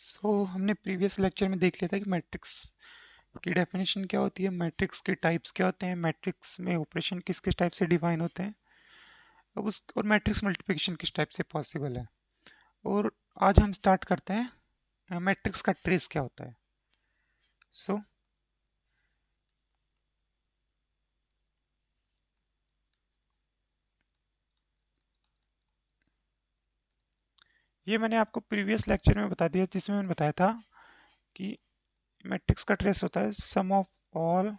हमने previous lecture में देख लिया था कि मैट्रिक्स की डेफिनेशन क्या होती है, मैट्रिक्स के टाइप्स क्या होते हैं, मैट्रिक्स में ऑपरेशन किस किस टाइप से डिफाइन होते हैं, अब उस और मैट्रिक्स मल्टीप्लिकेशन किस टाइप से पॉसिबल है। और आज हम स्टार्ट करते हैं मैट्रिक्स का ट्रेस क्या होता है। सो ये मैंने आपको प्रीवियस लेक्चर में बता दिया, जिसमें मैंने बताया था कि मैट्रिक्स का ट्रेस होता है sum of all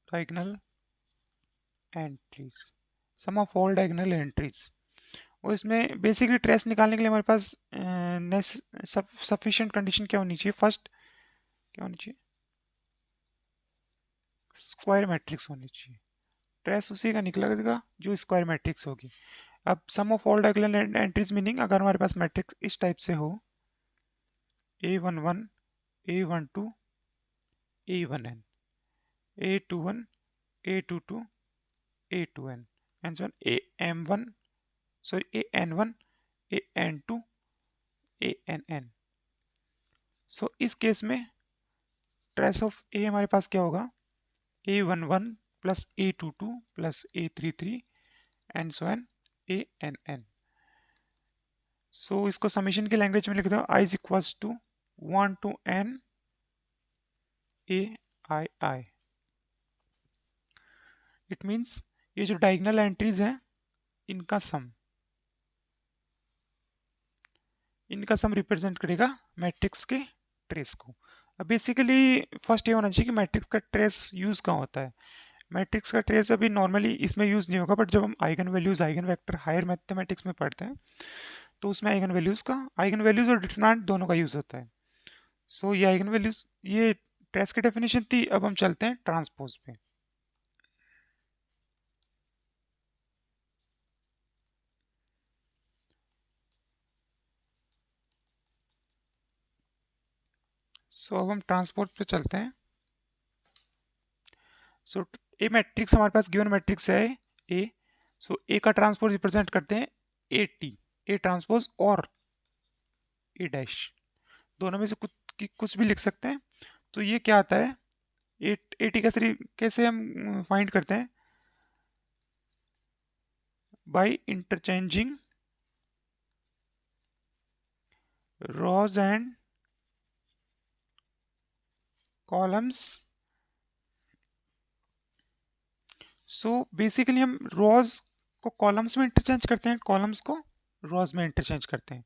diagonal entries, sum of all diagonal entries. और इसमें बेसिकली ट्रेस निकालने के लिए हमारे पास सफिशिएंट कंडीशन क्या होनी चाहिए, फर्स्ट क्या होनी चाहिए, स्क्वायर मैट्रिक्स होनी चाहिए। ट्रेस उसी का निकलेगा जो स्क्वायर मैट्रिक्स होगी। अब sum of all diagonal entries meaning अगर हमारे पास मैट्रिक्स इस टाइप से हो A11 A12 A1n A21 A22 A2n and so on AM1 sorry AN1 AN2 ANN। सो इस केस में ट्रेस ऑफ ए हमारे पास क्या होगा, A11 plus A22 plus A33 and so on ANN। So इसको समीशन की लैंग्वेज में लिख दो, i is equals to 1 to n AII। It means ये जो डायगोनल एंट्रीज हैं इनका सम रिप्रेजेंट करेगा मैट्रिक्स के ट्रेस को। अब बेसिकली फर्स्ट ये होना चाहिए कि मैट्रिक्स का ट्रेस यूज कहाँ होता है। मैट्रिक्स का ट्रेस अभी नॉर्मली इसमें यूज नहीं होगा, बट जब हम eigen values eigen vector higher mathematics में पढ़ते हैं तो उसमें आइगन वैल्यूज और डिटरमिनेंट दोनों का यूज होता है। सो ये आइगन वैल्यूज, ये ट्रेस की डेफिनेशन थी। अब हम चलते हैं ट्रांसपोज पे। अब हम ट्रांसपोज पे चलते हैं। सो ए मैट्रिक्स हमारे पास गिवन मैट्रिक्स है ए। ए का ट्रांसपोज रिप्रेजेंट करते हैं ए ट्रांसपोज और ए डैश, दोनों में से कुछ भी लिख सकते हैं। तो ये क्या आता है, ए टी कैसे हम फाइंड करते हैं, by interchanging rows and columns. Basically हम रोज को कॉलम्स में इंटरचेंज करते हैं, कॉलम्स को रोज में इंटरचेंज करते हैं।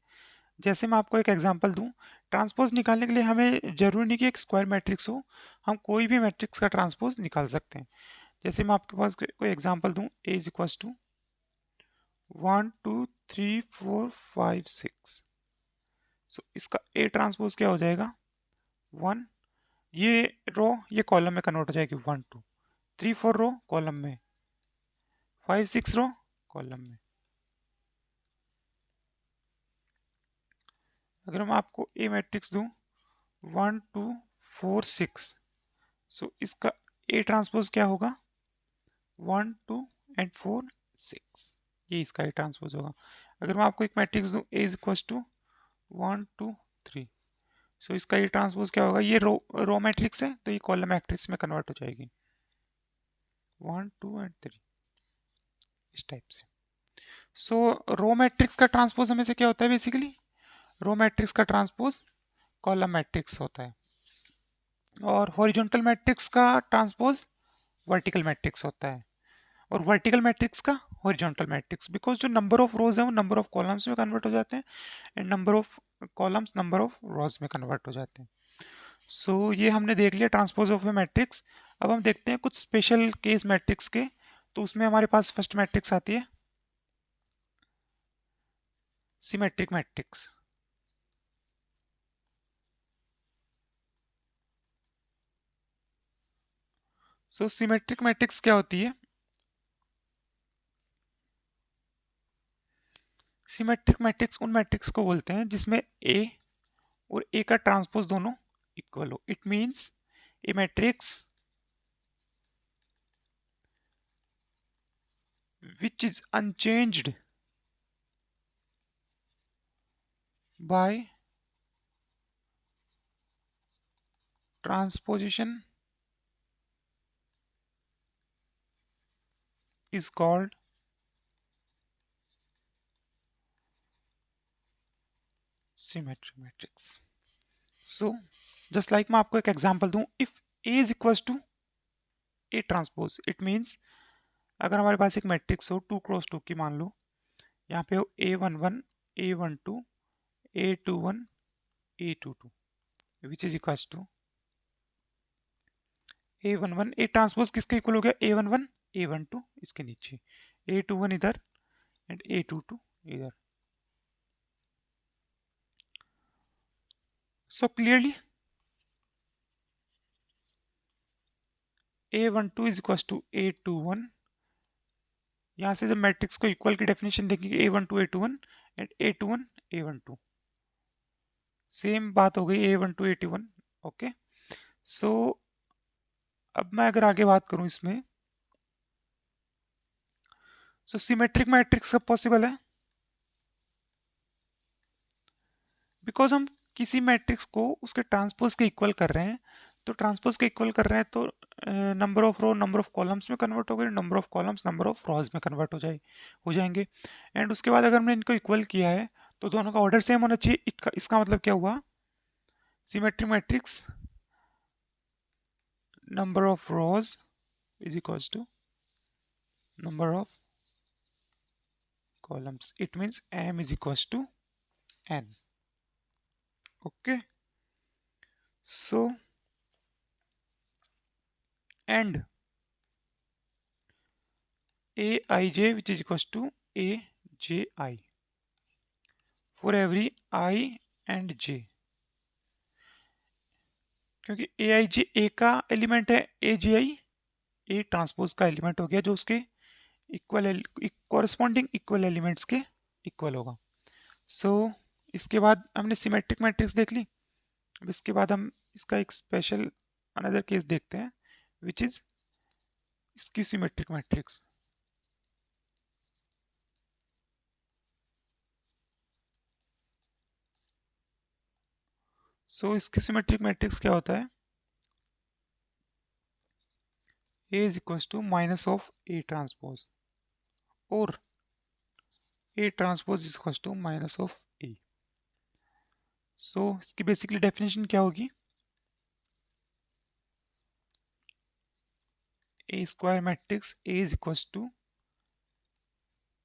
जैसे मैं आपको एक एग्जांपल दूं, ट्रांसपोज निकालने के लिए हमें जरूरी नहीं कि एक स्क्वायर मैट्रिक्स हो, हम कोई भी मैट्रिक्स का ट्रांसपोज निकाल सकते हैं। जैसे मैं आपके पास कोई एग्जांपल दूं, ए इज इक्वल टू 1 2 3 4 5 6। इसका ए ट्रांसपोज क्या हो जाएगा, 1, ये रो ये कॉलम में कन्वर्ट हो जाएगी, 1 2 3 4 रो कॉलम में, 5 6 रो कॉलम में। अगर मैं आपको ए मैट्रिक्स दूं 1 2 4 6, इसका ए ट्रांसपोज क्या होगा, 1 2 and 4 6, ये इसका ए ट्रांसपोज होगा। अगर मैं आपको एक मैट्रिक्स दूं ए इज इक्वल टू 1 2 3, इसका ये ट्रांसपोज क्या होगा, ये रो मैट्रिक्स है तो ये कॉलम मैट्रिक्स में कन्वर्ट हो जाएगी, 1 2 and 3, इस टाइप से। रो मैट्रिक्स का ट्रांसपोज हमें से क्या होता है, बेसिकली रो मैट्रिक्स का ट्रांसपोज कॉलम मैट्रिक्स होता है, और हॉरिजॉन्टल मैट्रिक्स का ट्रांसपोज वर्टिकल मैट्रिक्स होता है, और वर्टिकल मैट्रिक्स का हॉरिजॉन्टल मैट्रिक्स, बिकॉज जो नंबर ऑफ रोज है वो नंबर ऑफ कॉलम्स में कन्वर्ट हो जाते हैं and number of columns number of रोज में कन्वर्ट हो जाते हैं। ये हमने देख लिया ट्रांसपोज ऑफ ए मैट्रिक्स। अब हम देखते हैं कुछ स्पेशल केस मैट्रिक्स के। तो उसमें हमारे पास फर्स्ट मैट्रिक्स आती है सिमेट्रिक मैट्रिक्स। सिमेट्रिक मैट्रिक्स क्या होती है, सिमेट्रिक मैट्रिक्स उन मैट्रिक्स को बोलते हैं जिसमें ए और ए का ट्रांसपोज दोनों इक्वल हो। It means A matrix which is unchanged by transposition is called symmetric matrix. So just like मैं आपको एक एग्जांपल दूं, if A is equals to A transpose, it means अगर हमारे पास एक मैट्रिक्स हो 2x2 की, मान लो यहाँ पे हो A11 A12 A21 A22 which is equals to A11 A transpose किसके इक्वल हो गया, A11 A12 इसके नीचे, A21 इधर एंड A22 इधर. So clearly A12 is equals to A21. यहाँ से जब मैट्रिक्स को इक्वल की डेफिनेशन देखेंगे A12 A21 and A21 A12, same बात हो गई A12 A21. ओके, सो अब मैं अगर आगे बात करूं इसमें, सो सिमेट्रिक मैट्रिक्स कब पॉसिबल है, बिकॉज हम किसी मैट्रिक्स को उसके ट्रांसपोज के इक्वल कर रहे हैं, तो ट्रांसपोज के इक्वल कर रहे हैं तो number of row number of columns में कन्वर्ट हो गए, number of columns number of rows में कन्वर्ट हो जाएंगे. एंड उसके बाद अगर हमने इनको इक्वल किया है तो दोनों का ऑर्डर सेम होना चाहिए. इसका मतलब क्या हुआ, symmetric matrix number of rows is equals to number of columns. It means m is equals to n. Okay, so and aij which is equals to aji for every I and j, क्योंकि ए आई जे ए का element है, ए जे आई ए transpose का element हो गया जो उसके equal corresponding equal elements के equal होगा. सो इसके बाद हमने सिमेट्रिक मैट्रिक्स देख ली. अब इसके बाद हम इसका एक स्पेशल अनदर केस देखते हैं which is skew symmetric matrix. So skew symmetric matrix क्या होता है, A is equals to minus of A transpose और A transpose is equals to minus of A. सो इसकी बेसिकली डेफिनेशन क्या होगी, A square matrix A is equals to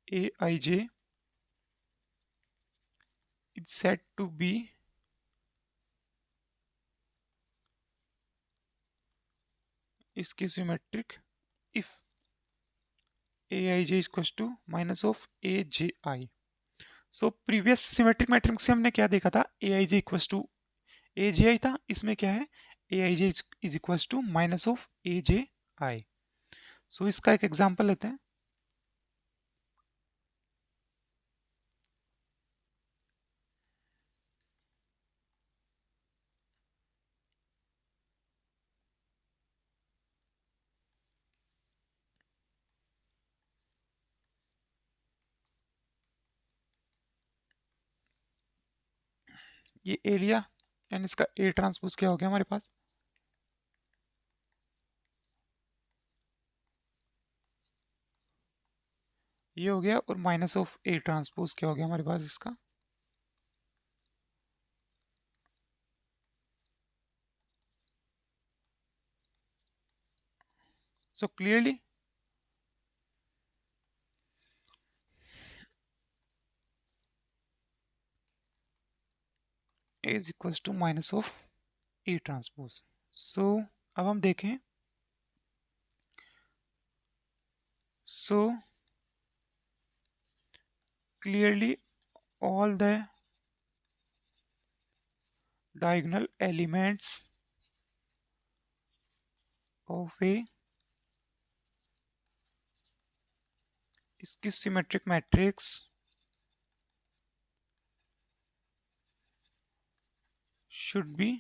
Aij is said to be symmetric if Aij is equals to minus of Aj. So previous symmetric matrix से हमने क्या देखा था, Aij equals to Aj था, इसमें क्या है Aij is equals to minus of Aj. So इसका एक एग्जांपल लेते हैं. ये ए लिया एंड इसका ए ट्रांसपोज क्या हो गया हमारे पास, ये हो गया, और माइनस ऑफ ए ट्रांसपोज क्या हो गया हमारे पास इसका. So clearly A is equals to minus of A transpose. So अब हम देखें, so clearly all the diagonal elements of a skew symmetric matrix should be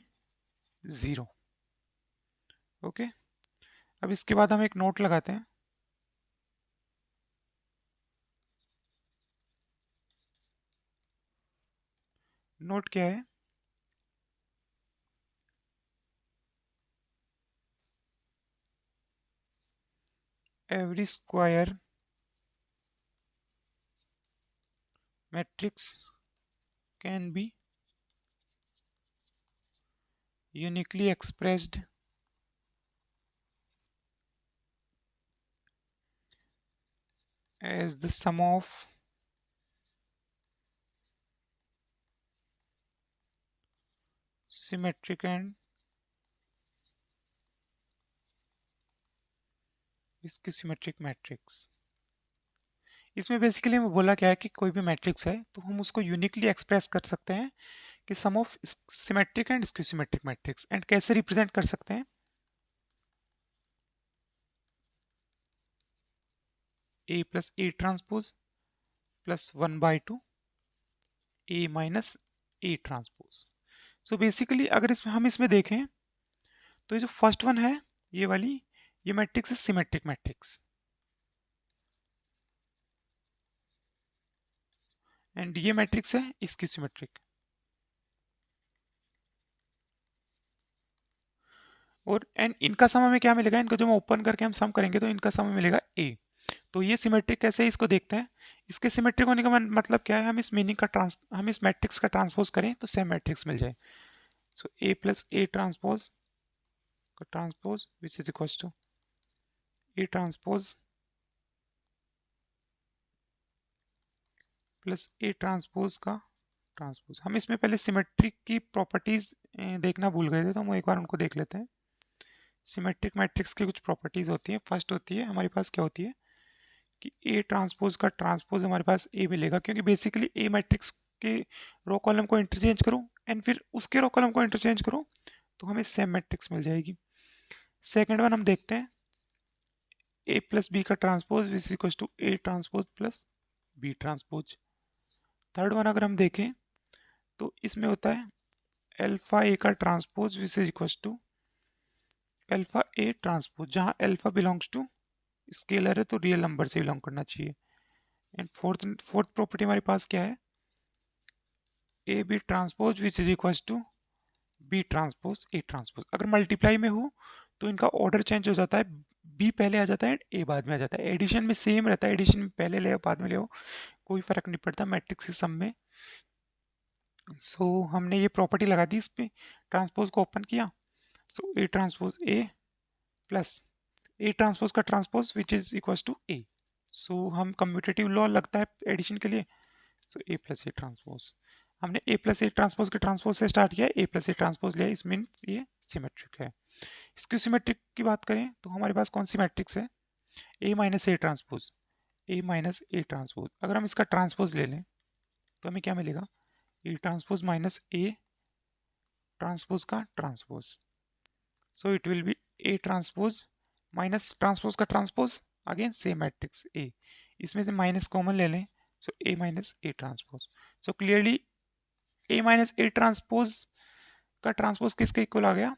0. Okay, अब इसके बाद हम एक नोट लगाते हैं. नोट क्या है, every square matrix can be uniquely expressed as the sum of symmetric and schizometric matrix. इसमें बेसिकली हमें बोला क्या है कि कोई भी मैट्रिक्स है तो हम उसको यूनिकली एक्सप्रेस कर सकते हैं कि sum of symmetric and skew symmetric matrix. And कैसे रिप्रेजेंट कर सकते हैं, A plus A transpose plus 1/2 A minus A transpose. So basically अगर इसमें हम इसमें देखें तो ये जो फर्स्ट वन है ये वाली, ये मैट्रिक्स है सिमेट्रिक मैट्रिक्स, एंड ये मैट्रिक्स है इसकी सिमेट्रिक। और एंड इनका सम हमें क्या मिलेगा, इनको जो हम ओपन करके हम सम करेंगे तो इनका सम मिलेगा ए। तो ये सिमेट्रिक कैसे है इसको देखते हैं। इसके सिमेट्रिक होने का मतलब क्या है, हम इस मैट्रिक्स का ट्रांसपोज करें तो सेम मैट्रिक्स मिल जाए। So A plus A transpose का transpose which is equal to A transpose plus A transpose का ट्रांसपोज। हम इसमें पहले सिमेट्रिक की प्रॉपर्टीज देखना भूल गए थे तो हम एक बार उनको देख लेते हैं। सिमेट्रिक मैट्रिक्स की कुछ प्रॉपर्टीज होती है। फर्स्ट होती है हमारे पास क्या होती है कि ए ट्रांसपोज का ट्रांसपोज हमारे पास ए मिलेगा, क्योंकि बेसिकली ए मैट्रिक्स के रो कॉलम को इंटरचेंज करूं एंड फिर उसके रो कॉलम को इंटरचेंज करूं तो हमें सेम मैट्रिक्स मिल जाएगी। सेकेंड वन हम देखते हैं ए प्लस बी का transpose which equal to A transpose plus B transpose. Third one अगर हम देखें तो इसमें होता है अल्फा ए का transpose which is equal to alpha A transpose, जहां अल्फा बिलोंग्स टू स्केलर है तो रियल नंबर से बिलोंग करना चाहिए। एंड फोर्थ प्रॉपर्टी हमारे पास क्या है, A B transpose which is equal to B transpose A transpose. अगर मल्टीप्लाई में हो तो इनका ऑर्डर चेंज हो जाता है, बी पहले आ जाता है ए बाद में आ जाता है। एडिशन में सेम रहता है, एडिशन में पहले ले बाद में ले, कोई फर्क नहीं पड़ता मैट्रिक्स के सम में। सो हमने ये प्रॉपर्टी लगा दी इस पे, ट्रांसपोज को ओपन किया, so A transpose A plus A transpose का transpose which is equal to A. So हम कम्यूटेटिव लॉ लगता है एडिशन के लिए, सो ए प्लस ए ट्रांसपोज। हमने ए प्लस ए ट्रांसपोज के ट्रांसपोज से स्टार्ट किया, ए प्लस ए ट्रांसपोज लिया, इस मीन ये सिमेट्रिक है। स्क्यू सिमेट्रिक की बात करें तो हमारे पास कौन सी मैट्रिक्स है, A minus A transpose, A minus A transpose. अगर हम इसका ट्रांसपोज ले लें तो हमें क्या मिलेगा, A transpose minus A transpose का transpose. So it will be A transpose minus transpose का transpose, again same matrix A, इसमें से माइनस कॉमन ले लें, so A minus A transpose. So clearly A minus A transpose का transpose किसके equal आ गया,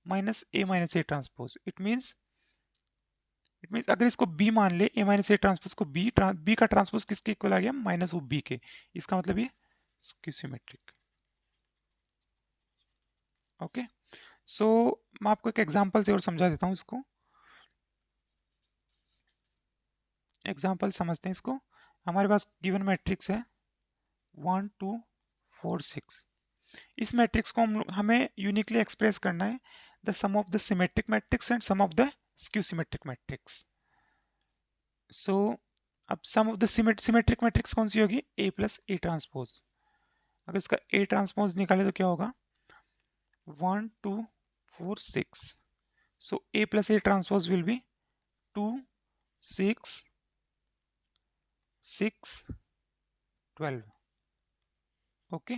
minus A transpose. It means अगर इसको बी मान ले, ए माइनस ए ट्रांसपोज को बी का ट्रांसपोज किसके इक्वल आ गया, माइनस वो बी के। इसका मतलब ये स्क्यूसिमेट्रिक। ओके, सो मैं आपको एक एग्जांपल से और समझा देता हूँ इसको। एग्जांपल समझते हैं इसको। हमारे पास गिवन मैट्रिक्स है 1 2 4 6। इस मैट्रिक्स को हमें यूनिकली एक्सप्रेस करना है the sum of the symmetric matrix and sum of the skew symmetric matrix. So अब sum of the symmetric matrix कौन सी होगी, ए प्लस ए ट्रांसपोज। अगर इसका ए ट्रांसपोज निकाले तो क्या होगा, 1 2 4 6। सो A plus A transpose will B 2 6 6 12। Okay,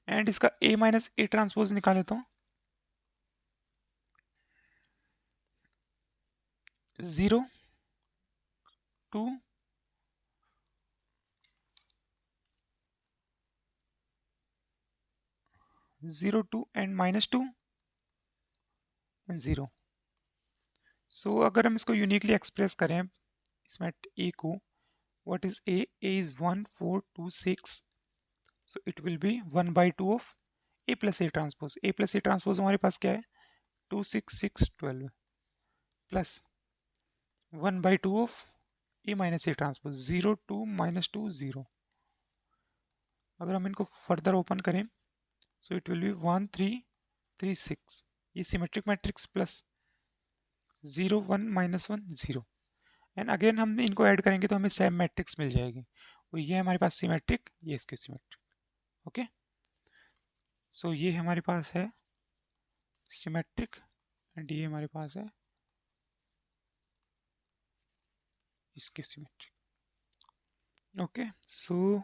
and इसका ए माइनस ए ट्रांसपोज निकाले तो 0 2 0 2 एंड माइनस 2 एंड 0। सो अगर हम इसको यूनिकली एक्सप्रेस करें इसमें ए को, what is a is 1 4 2 6। So it will B 1/2 of A plus A transpose. A plus A transpose हमारे पास क्या है 2 6 6 12 plus 1/2 of A minus A transpose 0 2 -2 0। अगर हम इनको फर्दर ओपन करें सो इट विल बी 1 3 3 6। ये symmetric matrix plus 0 1 -1 0 and again हम इनको ऐड करेंगे तो हमें सेम मैट्रिक्स मिल जाएगी। और ये हमारे पास सिमेट्रिक, ये इसके सिमेट्रिक। ओके, सो ये हमारे पास है सिमेट्रिक एंड ये हमारे पास है इसके सिमेट्रिक। ओके, सो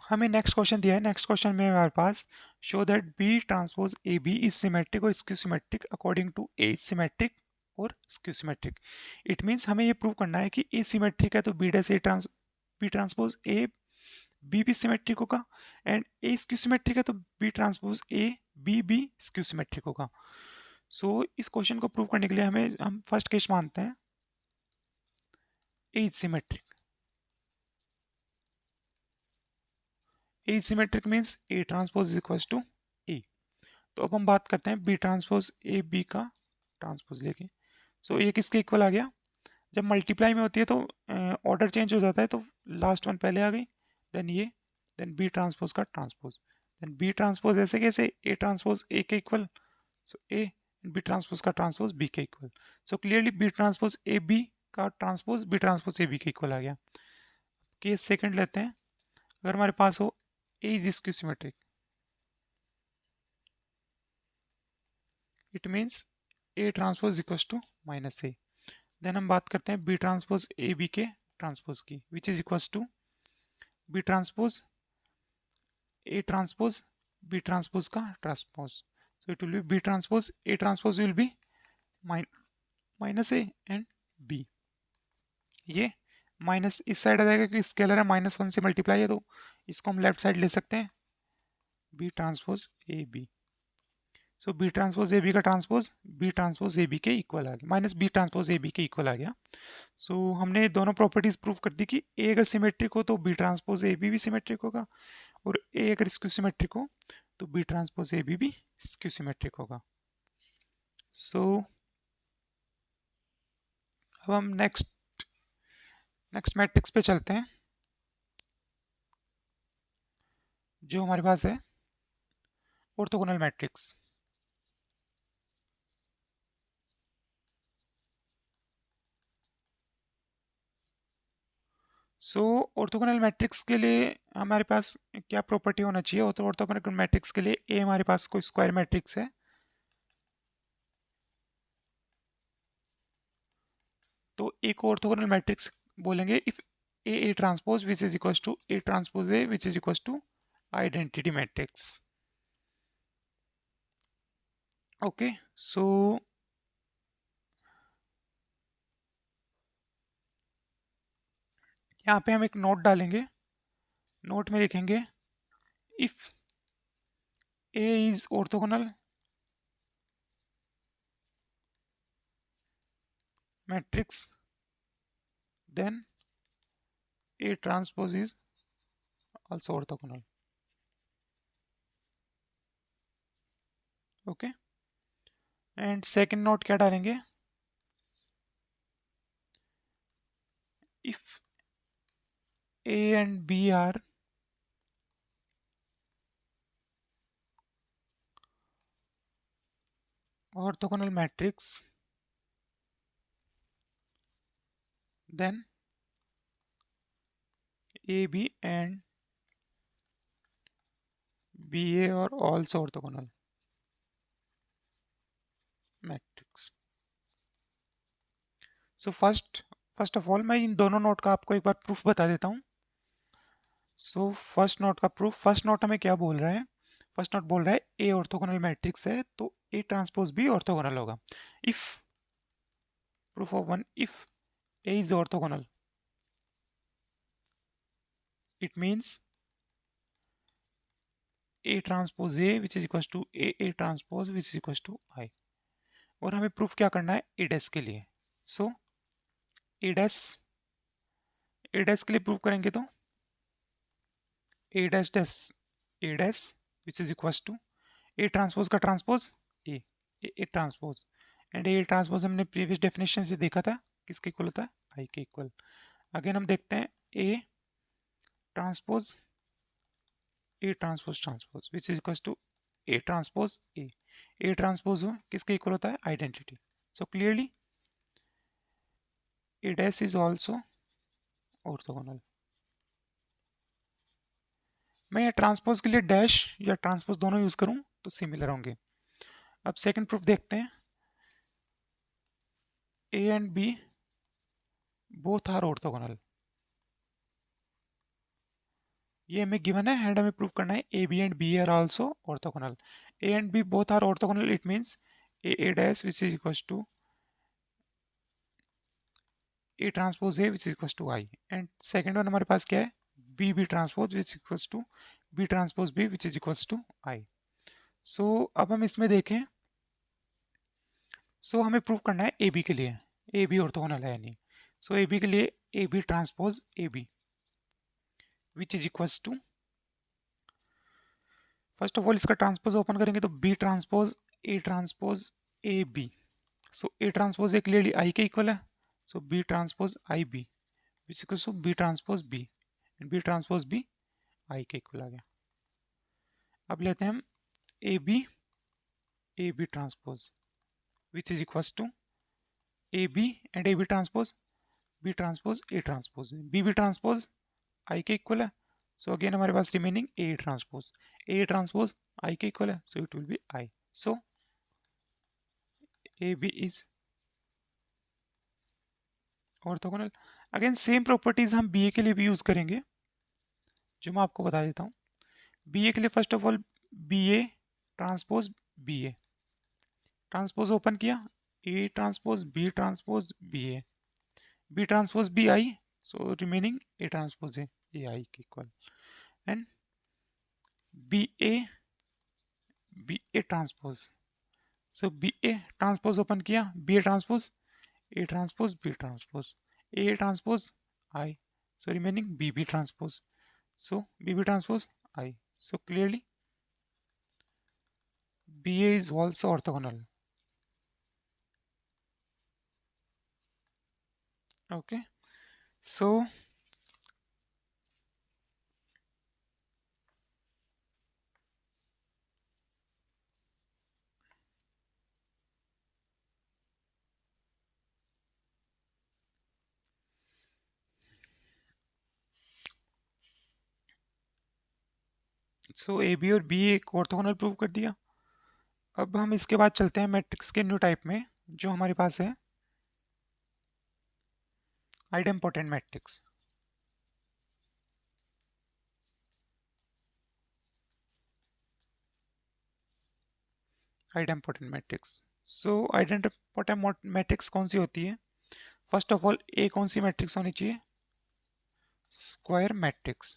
हमें नेक्स्ट क्वेश्चन दिया है। नेक्स्ट क्वेश्चन में हमारे पास show that B transpose A B is symmetric और skew symmetric according to A symmetric और स्क्यू सिमेट्रिक। इट मीन्स हमें ये प्रूव करना है कि ए सिमेट्रिक है तो बी ट्रांसपोज ए बी भी सिमेट्रिक होगा एंड ए स्क्यू सिमेट्रिक है तो बी ट्रांसपोज ए बी भी स्क्यू सिमेट्रिक होगा। इस क्वेश्चन को प्रूव करने के लिए हम फर्स्ट केस मानते हैं A is symmetric. A symmetric means A transpose is equal to A. तो अब हम बात करते हैं बी ट्रांसपोज ए बी का ट्रांसपोज लेके। ये किसके इक्वल आ गया, जब मल्टीप्लाई में होती है तो ऑर्डर चेंज हो जाता है, तो लास्ट वन पहले आ गई, देन ये, देन बी ट्रांसपोज का ट्रांसपोज, देन बी ट्रांसपोज ऐसे कैसे ए ट्रांसपोज ए के इक्वल, ए बी ट्रांसपोज का ट्रांसपोज बी के equal. Clearly B transpose A B का transpose B transpose A B के इक्वल आ गया। केस सेकंड लेते हैं, अगर हमारे पास हो A is skew symmetric, it means A transpose equals to minus A. Then हम बात करते हैं बी ट्रांसपोज ए बी के ट्रांसपोज की, which is equals to B transpose A transpose B transpose का transpose. It will be B transpose A transpose will be minus A and B. ये minus इस side आ जाएगा क्योंकि scalar है, -1 से मल्टीप्लाई है, तो इसको हम लेफ्ट साइड ले सकते हैं, B transpose A B. B transpose A B का transpose B transpose A B के इक्वल आ गया, minus B transpose A B के इक्वल आ गया। हमने दोनों प्रॉपर्टीज प्रूव कर दी कि ए अगर सिमेट्रिक हो तो बी ट्रांसपोज ए बी भी सिमेट्रिक होगा, और ए अगर स्क्यू सिमेट्रिक हो तो बी ट्रांसपोज ए बी भी स्क्यू सिमेट्रिक होगा। अब हम नेक्स्ट मैट्रिक्स पे चलते हैं, जो हमारे पास है ऑर्थोगोनल मैट्रिक्स। ऑर्थोगोनल मैट्रिक्स के लिए हमारे पास क्या प्रॉपर्टी होना चाहिए, तो ऑर्थोगोनल मैट्रिक्स के लिए ए हमारे पास कोई स्क्वायर मैट्रिक्स है, तो ए को ऑर्थोगोनल मैट्रिक्स बोलेंगे if A transpose which is equal to A transpose A which is equal to identity matrix. Okay, यहाँ पे हम एक नोट डालेंगे, नोट में लिखेंगे if A is orthogonal matrix then A transpose is also orthogonal। Okay, and second note क्या डालेंगे, if A and B are orthogonal matrix then AB and BA are also orthogonal matrix। First of all मैं इन दोनों note का आपको एक बार proof बता देता हूँ। फर्स्ट नोट का प्रूफ, फर्स्ट नोट हमें क्या बोल रहा है, फर्स्ट नोट बोल रहा है ए ऑर्थोगोनल मैट्रिक्स है तो ए ट्रांसपोज भी ऑर्थोगोनल होगा। If proof of one, if A is orthogonal it means A transpose A which is equal to A transpose which is equal to I. और हमें proof क्या करना है ए डैश के लिए। सो ए डैश के लिए प्रूफ करेंगे तो A dash dash A dash which is equal to A transpose का transpose A A transpose and A transpose हमने प्रीवियस डेफिनेशन से देखा था किसके इक्वल होता है आई के इक्वल। अगेन हम देखते हैं A transpose transpose which is equal to A transpose A transpose किसके इक्वल होता है identity. So clearly A dash is also orthogonal. मैं ये ट्रांसपोज के लिए डैश या ट्रांसपोज दोनों यूज करूं तो सिमिलर होंगे। अब सेकंड प्रूफ देखते हैं A and B both are orthogonal. ये हमें गिवन है एंड हमें प्रूफ करना है A B and B are also orthogonal. A and B both are orthogonal it means A dash which is equal to A transpose A which is equal to I and second one हमारे पास क्या है B transpose which equal to B transpose B which is equal to I. So अब हम इसमें देखें सो हमें proof करना है ए बी के लिए ए बी ऑर्थोगोनल है यानी। सो ए बी के लिए A B transpose A B which is equal to first of all इसका ट्रांसपोज ओपन करेंगे तो B transpose A B. So A transpose A clearly I के इक्वल है। So B transpose I B which equal to B transpose B and B transpose B I के equal आ गया। अब लेते हैं हम A B transpose which is equal to A B and A B transpose B transpose A transpose B transpose I के equal है। So again हमारे पास रिमेनिंग ए ट्रांसपोज आई के इक्वल है so it will be I. So A B is orthogonal. Again same properties हम B A के लिए भी use करेंगे जो मैं आपको बता देता हूँ। बी ए के लिए first of all B A transpose B A transpose open किया A transpose B transpose B I so remaining A transpose A I के equal and B A transpose so B A transpose open किया B A transpose B transpose A transpose I so remaining B transpose so B transpose I. So clearly B A is also orthogonal. Okay, so A B और B एक orthogonal prove कर दिया। अब हम इसके बाद चलते हैं मैट्रिक्स के न्यू टाइप में जो हमारे पास है idempotent matrix. Idempotent Matrix so idempotent matrix कौन सी होती है। फर्स्ट ऑफ ऑल ए कौन सी मैट्रिक्स होनी चाहिए स्क्वायर मैट्रिक्स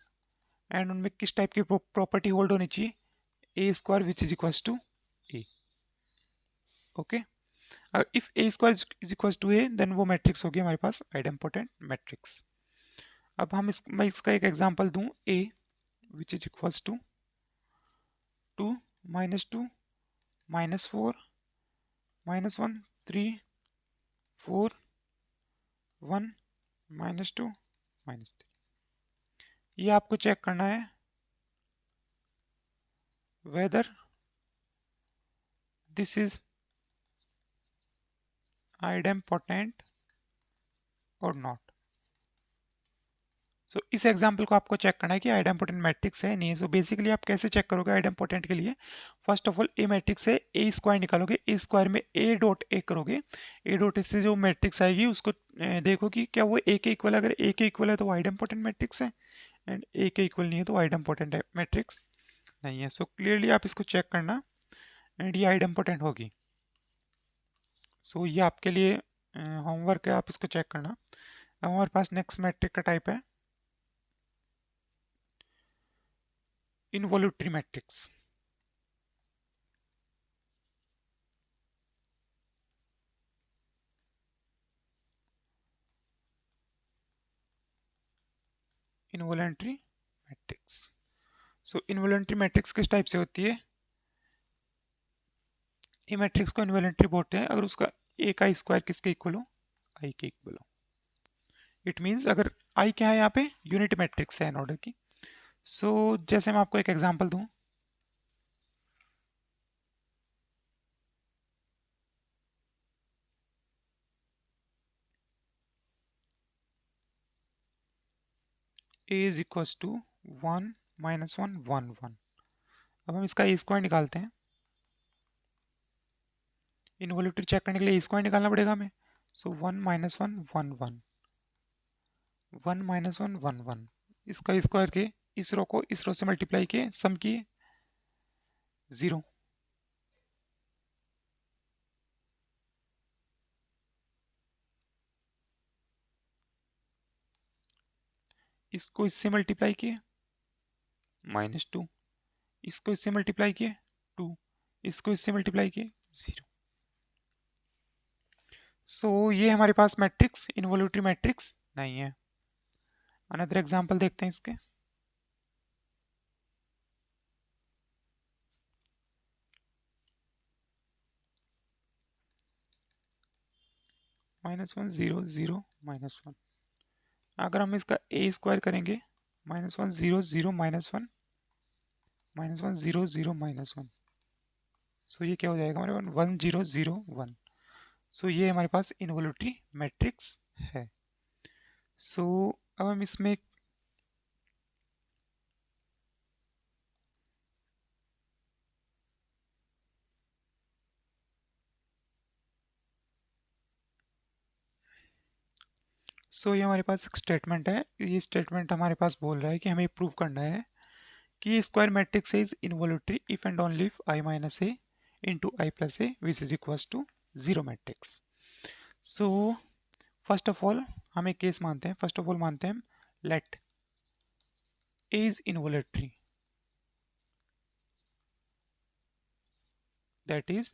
एंड उनमें किस टाइप की प्रॉपर्टी होल्ड होनी चाहिए A square which is equal to A. Okay if A square is equal to A then वो मैट्रिक्स होगी हमारे पास आइडेम्पोटेंट मैट्रिक्स। अब मैं इसका एक एग्जांपल दूं ए विच इज इक्वल्स टू 2 -2 -4 -1 3 4 1 -2 -3। ये आपको चेक करना है वेदर दिस इज आइडेम्पोटेंट और नॉट। सो इस एग्जाम्पल को आपको चेक करना है कि आइडेम्पोटेंट मैट्रिक्स है नहीं है। सो बेसिकली आप कैसे चेक करोगे आइडेम्पोटेंट के लिए first of all A matrix है ए स्क्वायर निकालोगे ए स्क्वायर में ए डॉट ए करोगे ए डॉट ए से जो मैट्रिक्स आएगी उसको देखो कि क्या वो ए के इक्वल है। अगर ए के इक्वल है तो वो आइडेम्पोटेंट मैट्रिक्स है एंड ए के इक्वल नहीं है तो आइडेम्पोटेंट मैट्रिक्स नहीं है। सो क्लियरली आप इसको चेक करना एंड ये आइडेम्पोटेंट होगी। सो ये आपके लिए होमवर्क है आप इसको चेक करना। अब हमारे पास नेक्स्ट मैट्रिक का टाइप है involutory matrix. Involutory matrix. So involutory matrix किस टाइप से होती है? ये मैट्रिक्स को इनवॉलेंट्री बोलते हैं अगर उसका एक आई स्क्वायर किसके इक्वल हो? आई के इक्वल हो। इट मीन्स अगर आई क्या है यहाँ पे? यूनिट मैट्रिक्स है एन ऑर्डर की। सो जैसे मैं आपको एक एग्जांपल दूं, ए इज इक्वल टू 1 माइनस 1 1 1। अब हम इसका ए स्क्वायर निकालते हैं। इनवॉल्यूटरी चेक करने के लिए ए स्क्वायर निकालना पड़ेगा हमें। सो 1 माइनस 1 1 1, 1 माइनस 1 1 1। इसका स्क्वायर के इस रो को इस रो से मल्टीप्लाई किए, सम किए, 0। इसको इससे मल्टीप्लाई किए, -2। इसको इससे मल्टीप्लाई किए, 2। इसको इससे मल्टीप्लाई किए, 0। सो ये हमारे पास मैट्रिक्स इनवॉल्यूटरी मैट्रिक्स नहीं है। अनदर एग्जांपल देखते हैं इसके। -1 0 0 -1। अगर हम इसका ए स्क्वायर करेंगे, -1 0 0 -1, -1 0 0 -1। सो ये क्या हो जाएगा हमारे पास? 1 0 0 1। सो ये हमारे पास इनवॉल्यूटरी मैट्रिक्स है। सो अब हम इसमें ये हमारे पास एक स्टेटमेंट है। ये स्टेटमेंट हमारे पास बोल रहा है कि हमें प्रूव करना है कि square matrix is involutory if and only if I minus A into I plus A which is equal to zero matrix. So first of all हम एक केस मानते हैं। फर्स्ट ऑफ ऑल मानते हैं let A is involutory, that is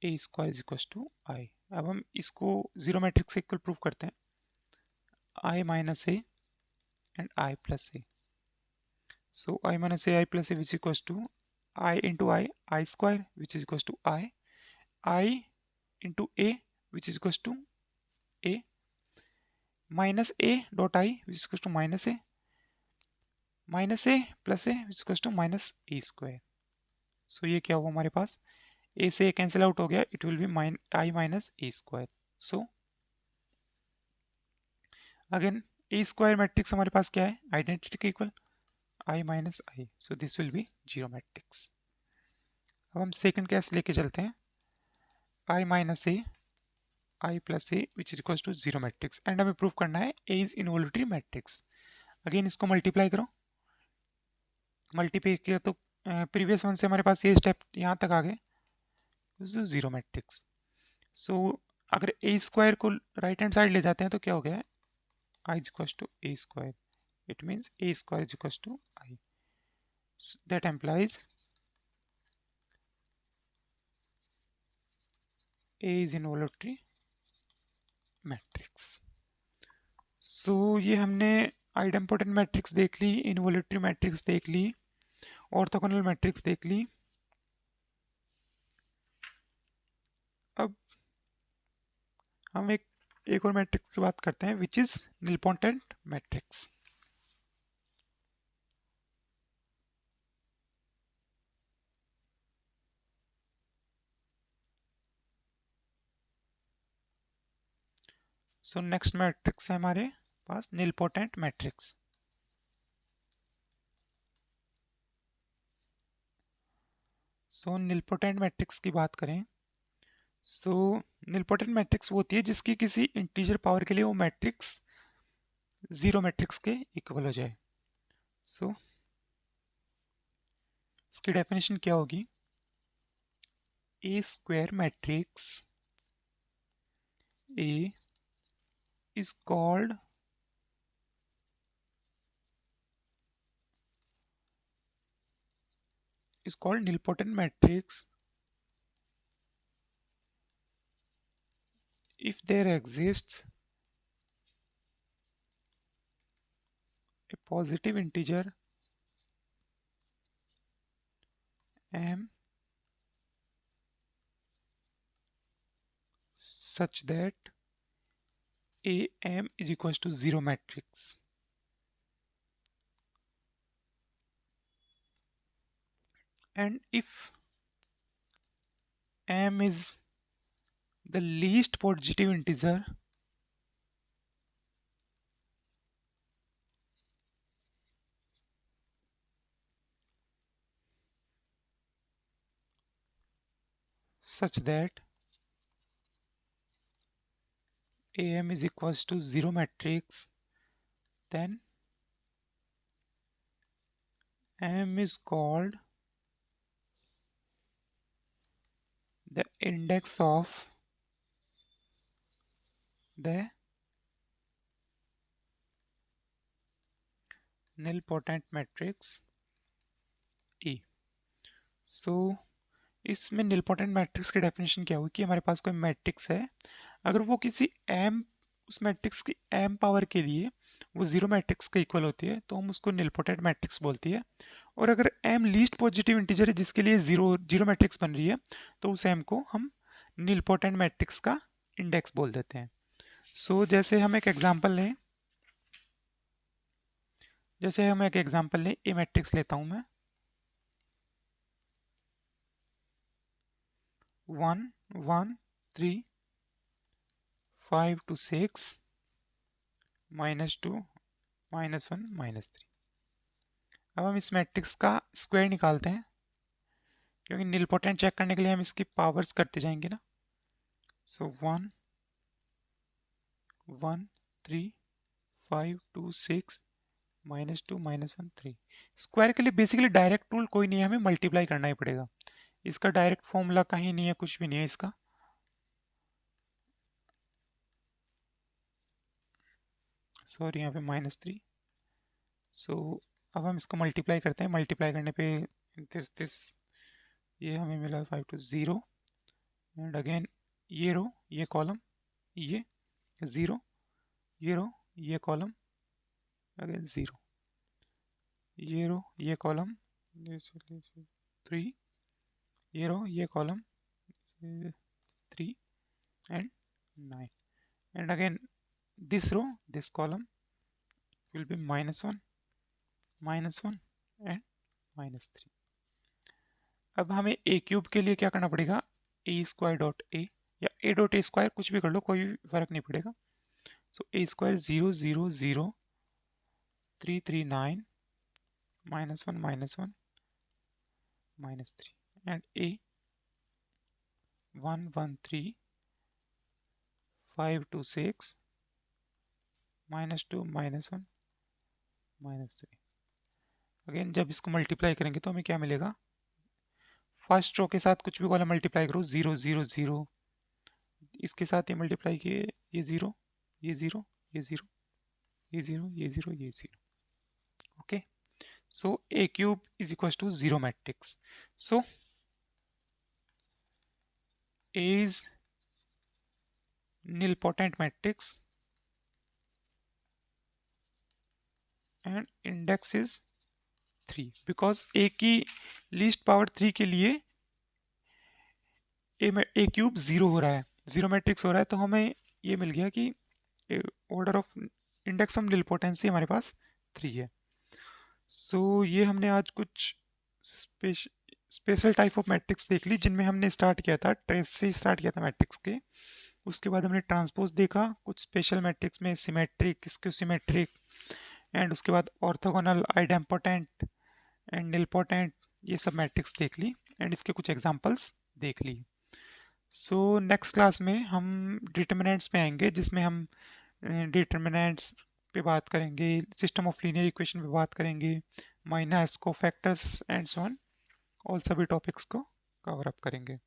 A square is equal to I. अब हम इसको zero matrix से इक्वल प्रूव करते हैं, I minus A and I plus A. So I minus ai plus a which is equals to I into I square which is equals to I into a which is equals to a, minus a dot I which is equals to minus a plus a which is equals to minus a square. So ये क्या हुआ हमारे पास? a से a cancel out हो गया, it will be I minus a square. So again a square matrix हमारे पास क्या है? आइडेंटिटी के equal I minus I. So this will be zero matrix. अब हम सेकंड केस लेके चलते हैं, I minus a I plus A which is equal to zero matrix and हमें प्रूव करना है A is involutory matrix. Again इसको multiply करो, मल्टीप्लाई किया तो प्रीवियस वन से हमारे पास ये स्टेप यहाँ तक आ गए, जीरो मैट्रिक्स। सो अगर ए स्क्वायर को राइट हैंड साइड ले जाते हैं तो क्या हो गया? I is equal to A square, it means A square is equal to I. That implies A is involutory matrix. So ये हमने आइडेम्पोटेंट मैट्रिक्स देख ली, इनवॉल्यूटरी मैट्रिक्स देख ली, ऑर्थोगोनल मैट्रिक्स देख ली। अब हम एक और मैट्रिक्स की बात करते हैं which is nilpotent matrix. So next matrix है हमारे पास निलपोटेंट मैट्रिक्स। सो निलपोटेंट मैट्रिक्स की बात करें, सो निलपोटेंट मैट्रिक्स वो होती है जिसकी किसी इंटीजर पावर के लिए वो मैट्रिक्स जीरो मैट्रिक्स के इक्वल हो जाए। सो इसकी डेफिनेशन क्या होगी? A square matrix A is called is called nilpotent matrix if there exists a positive integer m such that am is equals to 0 matrix. And if m is the least positive integer such that am is equals to 0 matrix, then m is called the index of the nilpotent matrix E. सो इसमें nilpotent matrix की definition क्या हुई कि हमारे पास कोई matrix है, अगर वो किसी m उस मैट्रिक्स की m पावर के लिए वो 0 मैट्रिक्स के इक्वल होती है तो हम उसको nilpotent मैट्रिक्स बोलती है। और अगर m लीस्ट पॉजिटिव इंटीजर है जिसके लिए जीरो मैट्रिक्स बन रही है तो उस m को हम nilpotent मैट्रिक्स का इंडेक्स बोल देते हैं। सो जैसे हम एक एग्जांपल लें, ए मैट्रिक्स लेता हूं मैं 1 1 3 5 to 6 -2 -1 -3। अब हम इस मैट्रिक्स का स्क्वायर निकालते हैं क्योंकि nilpotent चेक करने के लिए हम इसकी पावर्स करते जाएंगे ना। सो 1 1 3 5 2 6 -2 -1 3। स्क्वायर के लिए बेसिकली डायरेक्ट टूल कोई नहीं है, हमें मल्टीप्लाई करना ही पड़ेगा। इसका डायरेक्ट फॉर्मूला कहीं नहीं है, कुछ भी नहीं है इसका। सॉरी यहाँ पे -3। सो अब हम इसको मल्टीप्लाई करते हैं, मल्टीप्लाई करने पे दिस ये हमें मिला 5 to 0 एंड अगेन ये रो ये कॉलम ये 0 ये रो ये कॉलम अगेन 0 ये रो ये कॉलम 3 ये रो ये column 3 and 9 and again this row this column will be -1 -1 and -3। अब हमें ए क्यूब के लिए क्या करना पड़ेगा, ए स्क्वायर डॉट ए या ए डॉट ए स्क्वायर कुछ भी कर लो, कोई फर्क नहीं पड़ेगा। सो ए स्क्वायर 0 0 0 3 3 9 -1 -1 -3 and a 1 1 3 5 2 6 -2 -1 -3। अगेन जब इसको मल्टीप्लाई करेंगे तो हमें क्या मिलेगा, फर्स्ट रो के साथ कुछ भी कॉलम मल्टीप्लाई करो 0 0 0, इसके साथ ये मल्टीप्लाई किए ये 0 ये 0 ये 0 ये 0 ये 0 ये 0। Okay, so A cube is equal to 0 matrix. So A is nilpotent matrix and index is 3 because a की लीस्ट पावर 3 के लिए ए क्यूब 0 हो रहा है, 0 मैट्रिक्स हो रहा है, तो हमें ये मिल गया कि order of index of nilpotency हमारे पास 3 है। सो ये हमने आज कुछ स्पेशल टाइप ऑफ मैट्रिक्स देख ली जिनमें हमने स्टार्ट किया था, ट्रेस से स्टार्ट किया था मैट्रिक्स के। उसके बाद हमने ट्रांसपोज देखा, कुछ स्पेशल मैट्रिक्स में सिमेट्रिक स्क्यू सिमेट्रिक एंड उसके बाद ऑर्थोगोनल आइडेम्पोटेंट एंड nilpotent, ये सब मैट्रिक्स देख ली एंड इसके कुछ एग्जांपल्स देख ली। सो नेक्स्ट क्लास में हम डिटर्मिनेंट्स पे आएंगे जिसमें हम डिटर्मिनेंट्स पे बात करेंगे, सिस्टम ऑफ लीनियर इक्वेशन पे बात करेंगे, माइनर्स को factors and so on, all सभी टॉपिक्स को कवर अप करेंगे।